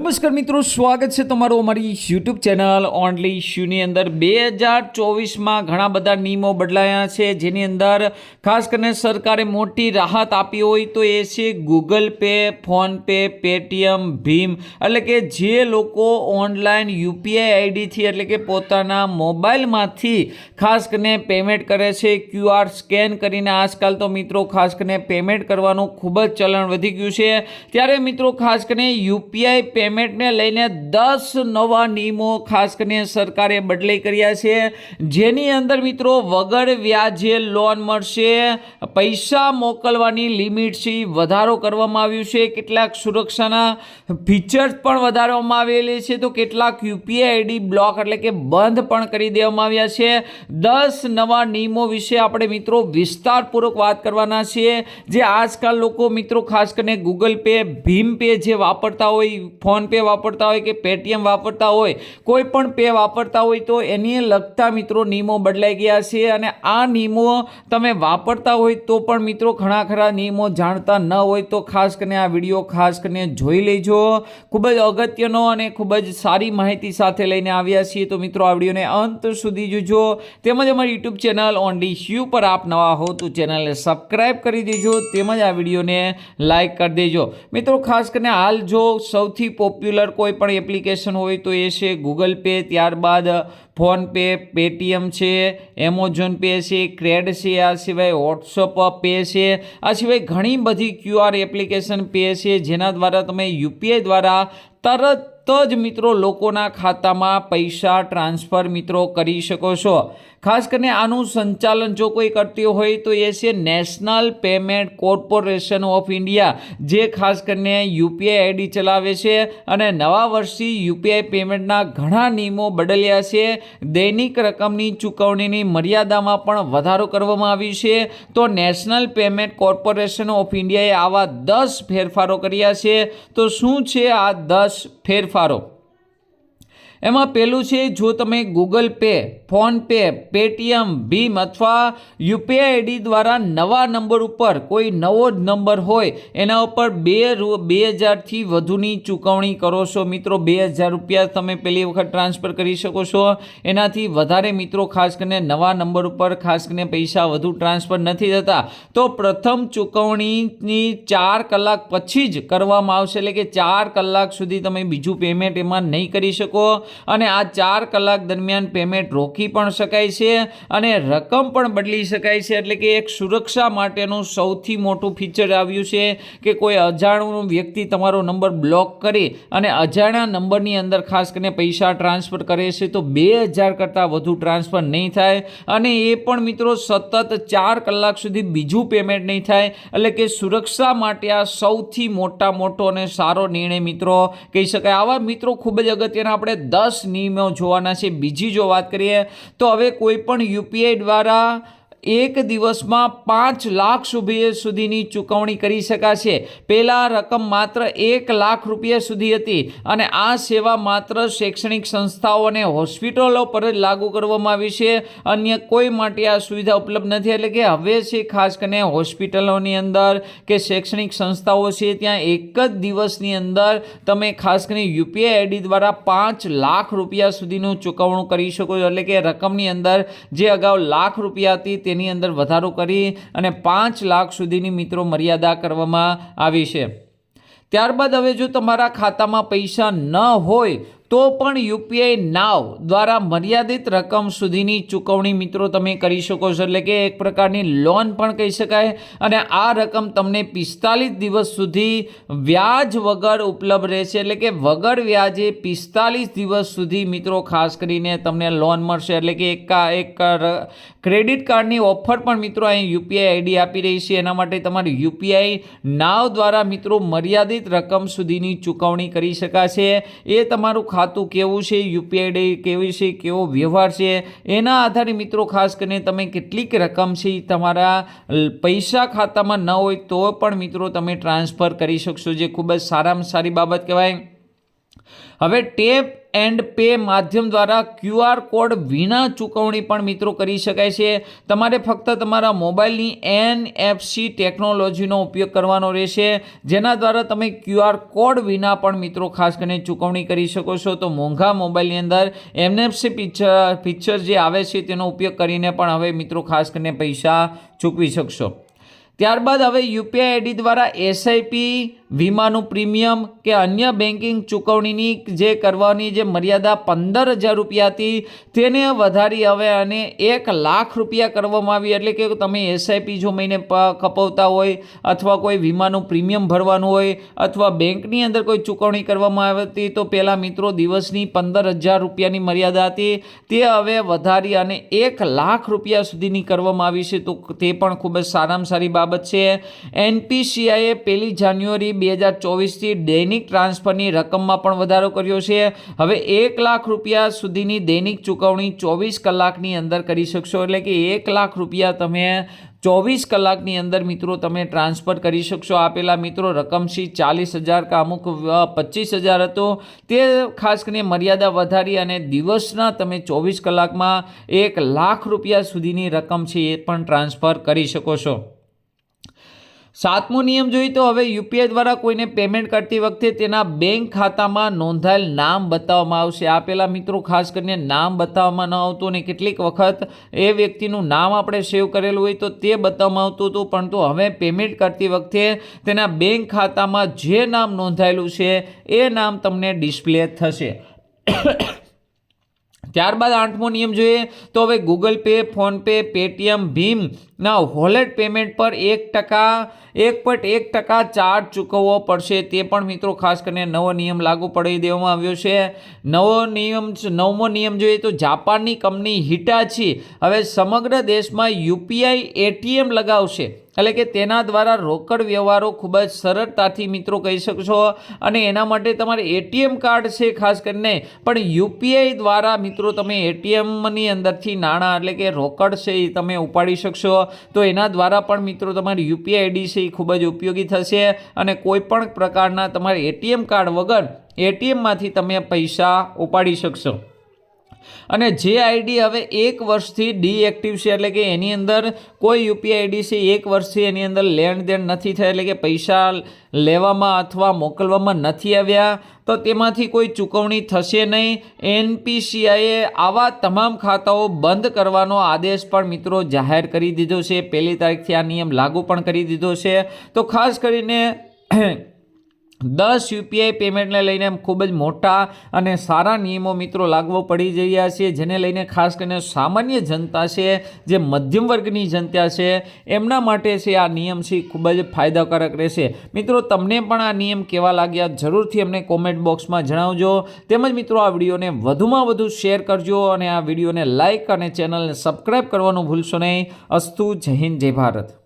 નમસ્કાર મિત્રો, સ્વાગત છે તમારું અમારી યુટ્યુબ ચેનલ ઓનલી ઇશ્યુની અંદર। 2024માં ઘણા બધા નિયમો બદલાયા છે, જેની અંદર ખાસ કરીને સરકારે મોટી રાહત આપી હોય તો એ છે ગૂગલ પે, ફોનપે, પેટીએમ, ભીમ। એટલે કે જે લોકો ઓનલાઈન યુપીઆઈ આઈડીથી એટલે કે પોતાના મોબાઈલમાંથી ખાસ કરીને પેમેન્ટ કરે છે, QR સ્કેન કરીને। આજકાલ તો મિત્રો ખાસ કરીને પેમેન્ટ કરવાનું ખૂબ જ ચલણ વધી ગયું છે, ત્યારે મિત્રો ખાસ કરીને યુપીઆઈ પેમેન્ટને લઈને 10 નવા નિયમો ખાસ કરીને સરકારે બદલી કર્યા છે, જેની અંદર મિત્રો વગર વ્યાજે લોન મળશે, પૈસા મોકલવાની લિમિટ છે વધારો કરવામાં આવ્યું છે, કેટલાક સુરક્ષાના ફીચર્સ પણ વધારવામાં આવેલી છે, તો કેટલાક યુપીઆઈ આઈડી બ્લોક એટલે કે બંધ પણ કરી દેવામાં આવ્યા છે। 10 નવા નિયમો વિશે આપણે મિત્રો વિસ્તારપૂર્વક વાત કરવાના છીએ, જે આજકાલ લોકો મિત્રો ખાસ કરીને ગૂગલ પે, ભીમ પે જે વાપરતા હોય, ફોન પે વાપરતા હોય કે પેટીએમ વાપરતા હોય, કોઈ પણ પે વાપરતા હોય તો એને લગતા મિત્રો નિયમો બદલાઈ ગયા છે। અને આ નિયમો તમે વાપરતા હોય તો પણ મિત્રો ઘણા ખરા નિયમો જાણતા ન હોય તો ખાસ કરીને આ વિડીયો ખાસ કરીને જોઈ લેજો। ખૂબ જ અગત્યનો અને ખૂબ જ સારી માહિતી સાથે લઈને આવ્યા છીએ, તો મિત્રો આ વિડીયોને અંત સુધી જોજો। તેમજ અમારી યુટ્યુબ ચેનલ ઓનલી ઇશ્યુ પર આપ નવા હો તો ચેનલને સબસ્ક્રાઈબ કરી દેજો, તેમજ આ વિડીયોને લાઈક કરી દેજો। મિત્રો ખાસ કરીને હાલ જો સૌથી પોપ્યુલર કોઈ પણ એપ્લિકેશન હોય તો એ છે ગૂગલ પે, ત્યારબાદ ફોનપે, પેટીએમ છે, એમેઝોન પે છે, ક્રેડ છે, આ સિવાય વોટ્સઅપ પે છે, આ સિવાય ઘણી બધી QR એપ્લિકેશન પે છે, જેના દ્વારા તમે યુપીઆઈ દ્વારા તરત જ મિત્રો લોકોના ખાતામાં પૈસા ટ્રાન્સફર મિત્રો કરી શકો છો। ખાસ કરીને આનું સંચાલન જો કોઈ કરતી હોય તો એ છે national payment corporation of India, જે ખાસ કરીને યુપીઆઈ આઈડી ચલાવે છે। અને નવા વર્ષથી યુપીઆઈ પેમેન્ટના ઘણા નિયમો બદલ્યા છે, દૈનિક રકમની ચૂકવણીની મર્યાદામાં પણ વધારો કરવામાં આવ્યો છે। તો નેશનલ પેમેન્ટ કોર્પોરેશન ઓફ ઇન્ડિયાએ આવા 10 ફેરફારો કર્યા છે। તો શું છે આ 10 ફેરફારો? એમાં પહેલું છે, જો તમે ગૂગલ પે, ફોનપે, પેટીએમ, ભીમ અથવા યુપીઆઈ આઈડી દ્વારા નવા નંબર ઉપર કોઈ નવો જ નંબર હોય એના ઉપર 2000થી વધુની ચૂકવણી કરો છો મિત્રો, 2000 રૂપિયા તમે પહેલી વખત ટ્રાન્સફર કરી શકો છો, એનાથી વધારે મિત્રો ખાસ કરીને નવા નંબર ઉપર ખાસ કરીને પૈસા વધુ ટ્રાન્સફર નથી થતા, તો પ્રથમ ચૂકવણીની 4 કલાક પછી જ કરવામાં આવશે, એટલે કે 4 કલાક સુધી તમે બીજું પેમેન્ટ એમાં નહીં કરી શકો। અને આ 4 કલાક દરમિયાન પેમેન્ટ રોકી પણ શકાય છે અને રકમ પણ બદલી શકાય છે। એટલે કે એક સુરક્ષા માટેનું સૌથી મોટું ફીચર આવ્યું છે કે કોઈ અજાણ્યો વ્યક્તિ તમારો નંબર બ્લોક કરી અને અજાણ્યા નંબરની અંદર ખાસ કરીને પૈસા ટ્રાન્સફર કરે છે તો 2000 કરતાં વધુ ટ્રાન્સફર નહીં થાય, અને એ પણ મિત્રો સતત 4 કલાક સુધી બીજું પેમેન્ટ નહીં થાય। એટલે કે સુરક્ષા માટે આ સૌથી મોટો અને સારો નિર્ણય મિત્રો કહી શકાય। આવા મિત્રો ખૂબ જ અગત્યના આપણે 10 નિયમો જોવાના છે। બીજી જો વાત કરીએ તો હવે કોઈ પણ યુપીઆઈ દ્વારા એક દિવસમાં 5 લાખ સુધીની ચૂકવણી કરી શકાશે। પહેલાં રકમ માત્ર 1 લાખ રૂપિયા સુધી હતી, અને આ સેવા માત્ર શૈક્ષણિક સંસ્થાઓ અને હોસ્પિટલો પર જ લાગુ કરવામાં આવી છે, અન્ય કોઈ માટે આ સુવિધા ઉપલબ્ધ નથી। એટલે કે હવે છે ખાસ કરીને હોસ્પિટલોની અંદર કે શૈક્ષણિક સંસ્થાઓ છે, ત્યાં એક જ દિવસની અંદર તમે ખાસ કરીને યુપીઆઈ આઈડી દ્વારા 5 લાખ રૂપિયા સુધીનું ચૂકવણું કરી શકો છો। એટલે કે રકમની અંદર જે અગાઉ લાખ રૂપિયા હતી તેની અંદર વધારો કરી અને 5 લાખ સુધીની મિત્રો મર્યાદા કરવામાં આવી છે। ત્યારબાદ હવે જો તમારા ખાતામાં પૈસા ન હોય તો પણ યુપીઆઈ નાવ દ્વારા મર્યાદિત રકમ સુધીની ચૂકવણી મિત્રો તમે કરી શકો છો, એટલે કે એક પ્રકારની લોન પણ કહી શકાય। અને આ રકમ તમને 45 દિવસ સુધી વ્યાજ વગર ઉપલબ્ધ રહેશે, એટલે કે વગર વ્યાજે 45 દિવસ સુધી મિત્રો ખાસ કરીને તમને લોન મળશે। એટલે કે એક ક્રેડિટ કાર્ડની ઓફર પણ મિત્રો અહીં યુપીઆઈ આઈડી આપી રહી છે, એના માટે તમારે યુપીઆઈ નાવ દ્વારા મિત્રો મર્યાદિત રકમ સુધીની ચૂકવણી કરી શકાશે। એ તમારું ખાતું કેવું છે, યુપીઆઈ કેવી છે, કેવો વ્યવહાર છે, એના આધારે મિત્રો ખાસ કરીને તમે કેટલીક રકમ છે તમારા પૈસા ખાતામાં ન હોય તો પણ મિત્રો તમે ટ્રાન્સફર કરી શકશો, જે ખૂબ જ સારામાં સારી બાબત કહેવાય। હવે ટેપ એન્ડ પે માધ્યમ દ્વારા QR કોડ વિના ચૂકવણી પણ મિત્રો કરી શકાય છે. તમારે ફક્ત તમારા મોબાઈલની NFC ટેકનોલોજીનો ઉપયોગ કરવાનો રહેશે, જેના દ્વારા તમે QR કોડ વિના પણ મિત્રો ખાસ કરીને ચૂકવણી કરી શકો છો. તો મોંઘા મોબાઈલની અંદર NFC ફીચર જે આવે છે તેનો ઉપયોગ કરીને પણ હવે મિત્રો ખાસ કરીને પૈસા ચૂકવી શકશો. ત્યારબાદ હવે UPI ID દ્વારા SIP, વીમાનું પ્રીમિયમ કે અન્ય બેન્કિંગ ચૂકવણીની જે કરવાની જે મર્યાદા 15,000 રૂપિયા હતી તેને વધારી હવે અને 1 લાખ રૂપિયા કરવામાં આવી. એટલે કે તમે SIP જો મહિને કપાવતા હોય અથવા કોઈ વીમાનું પ્રીમિયમ ભરવાનું હોય અથવા બેંકની અંદર કોઈ ચૂકવણી કરવામાં આવી હતી તો પહેલાં મિત્રો દિવસની 15,000 રૂપિયાની મર્યાદા હતી તે હવે વધારી અને 1 લાખ રૂપિયા સુધીની કરવામાં આવી છે. તો તે પણ ખૂબ જ સારામાં સારી બાબત છે. NPCIએ 1 જાન્યુઆરી 2024થી દૈનિક ટ્રાન્સફરની રકમમાં પણ વધારો કર્યો છે. હવે 1 લાખ રૂપિયા સુધીની દૈનિક ચૂકવણી 24 કલાકની અંદર કરી શકશો. એટલે કે 1 લાખ રૂપિયા તમે 24 કલાકની અંદર મિત્રો તમે ટ્રાન્સફર કરી શકશો. આપેલા મિત્રો રકમથી 40,000 કે અમુક 25,000 હતો તે ખાસ કરીને મર્યાદા વધારી અને દિવસના તમે 24 કલાકમાં 1 લાખ રૂપિયા સુધીની રકમ છે એ પણ ટ્રાન્સફર કરી શકો છો. 7મો નિયમ જોઈએ તો હવે UPI દ્વારા કોઈને પેમેન્ટ કરતી વખતે તેના બેંક ખાતામાં નોંધાયેલ નામ બતાવવામાં આવશે. આપેલા મિત્રો ખાસ કરીને નામ બતાવવામાં ન આવતું અને કેટલીક વખત એ વ્યક્તિનું નામ આપણે સેવ કરેલું હોય તો તે બતાવવામાં આવતું હતું, પરંતુ હવે પેમેન્ટ કરતી વખતે તેના બેંક ખાતામાં જે નામ નોંધાયેલું છે એ નામ તમને ડિસ્પ્લે થશે. ત્યારબાદ 8મો નિયમ જોઈએ તો હવે ગૂગલ પે, ફોનપે, પેટીએમ, ભીમના વોલેટ પેમેન્ટ પર 1.1% ચાર્જ ચૂકવવો પડશે. તે પણ મિત્રો ખાસ કરીને નવો નિયમ લાગુ પડી દેવામાં આવ્યો છે. 9મો નિયમ જોઈએ તો જાપાનની કંપની હિટાચી હવે સમગ્ર દેશમાં UPI ATM લગાવશે. એટલે કે તેના દ્વારા રોકડ વ્યવહારો ખૂબ જ સરળતાથી મિત્રો કહી શકશો અને એના માટે તમારે ATM કાર્ડ છે ખાસ કરીને, પણ UPI દ્વારા મિત્રો તમે ATMની અંદરથી નાણાં એટલે કે રોકડ છે એ તમે ઉપાડી શકશો. તો એના દ્વારા પણ મિત્રો તમારી UPI ID છે એ ખૂબ જ ઉપયોગી થશે અને કોઈ પણ પ્રકારના તમારે ATM કાર્ડ વગર ATMમાંથી તમે પૈસા ઉપાડી શકશો. અને જે આઈડી હવે 1 વર્ષથી ડીએક્ટિવ છે, એટલે કે એની અંદર કોઈ UPI ID છે 1 વર્ષથી એની અંદર લેણ દેણ નથી થયા, એટલે કે પૈસા લેવામાં અથવા મોકલવામાં નથી આવ્યા તો તેમાંથી કોઈ ચૂકવણી થશે નહીં. NPCIએ આવા તમામ ખાતાઓ બંધ કરવાનો આદેશ પણ મિત્રો જાહેર કરી દીધો છે. 1 તારીખથી આ નિયમ લાગુ પણ કરી દીધો છે. તો ખાસ કરીને 10 UPI પેમેન્ટને લઈને ખૂબ જ મોટા અને સારા નિયમો મિત્રો લાગુ પડી રહ્યા છે, જેને લઈને ખાસ કરીને સામાન્ય જનતા છે, જે મધ્યમ વર્ગની જનતા છે, એમના માટે છે આ નિયમ છે ખૂબ જ ફાયદાકારક રહેશે. મિત્રો તમને પણ આ નિયમ કેવા લાગ્યા જરૂરથી અમને કોમેન્ટ બોક્સમાં જણાવજો. તેમજ મિત્રો આ વિડીયોને વધુમાં વધુ શેર કરજો અને આ વિડીયોને લાઇક અને ચેનલને સબસ્ક્રાઈબ કરવાનું ભૂલશો નહીં. અસ્તુ. જય હિન્દ, જય ભારત.